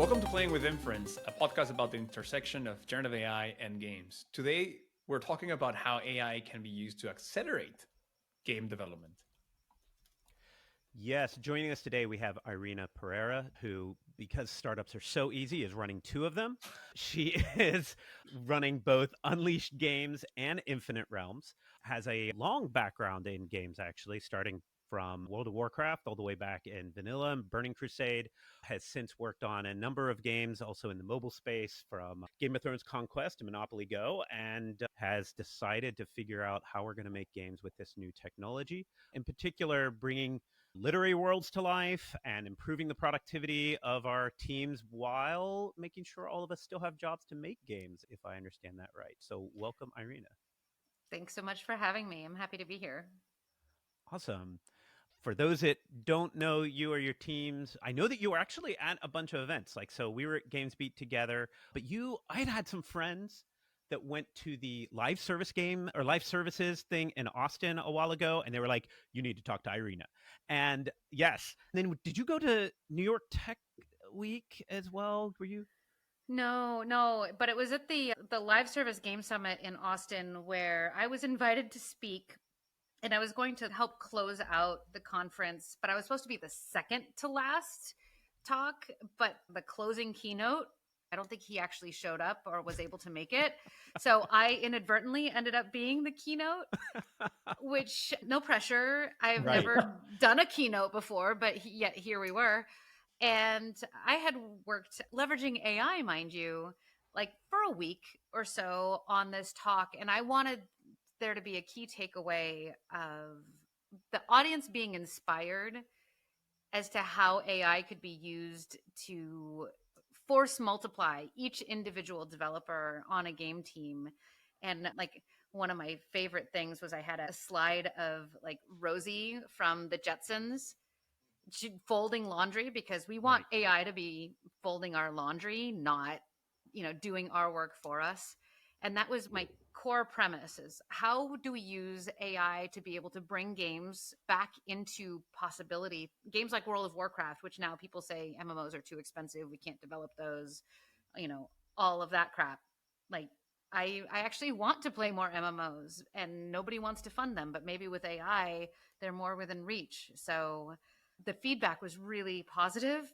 Welcome to Playing with Inference, a podcast about the intersection of generative AI and games. Today, we're talking about how AI can be used to accelerate game development. Yes, joining us today, we have Irina Pereira, who, because startups are so easy, is running two of them. She is running both Unleashed Games and Infinite Realms, has a long background in games, actually, starting from World of Warcraft all the way back in Vanilla and Burning Crusade, has since worked on a number of games, also in the mobile space, from Game of Thrones Conquest to Monopoly Go, and has decided to figure out how we're going to make games with this new technology. In particular, bringing literary worlds to life and improving the productivity of our teams while making sure all of us still have jobs to make games, if I understand that right. So welcome, Irina. Thanks so much for having me. I'm happy to be here. Awesome. For those that don't know you or your teams, I know that you were actually at a bunch of events. So we were at GamesBeat together, but I'd had some friends that went to the live service game or live services thing in Austin a while ago, and they were like, you need to talk to Irina. And yes. And then did you go to New York Tech Week as well? Were you? No, but it was at the Live Service Game Summit in Austin where I was invited to speak and I was going to help close out the conference, but I was supposed to be the second to last talk, but the closing keynote, I don't think he actually showed up or was able to make it. So I inadvertently ended up being the keynote, which no pressure. I've Right. never done a keynote before, but yet here we were. And I had worked leveraging AI, mind you, like for a week or so on this talk. And I wanted there to be a key takeaway of the audience being inspired as to how AI could be used to force multiply each individual developer on a game team. And like one of my favorite things was I had a slide of like Rosie from the Jetsons folding laundry, because we want Right. AI to be folding our laundry, not, doing our work for us. And that was my core premise: is how do we use AI to be able to bring games back into possibility? Games like World of Warcraft, which now people say MMOs are too expensive, we can't develop those, all of that crap. Like I actually want to play more MMOs and nobody wants to fund them, but maybe with AI, they're more within reach. So the feedback was really positive.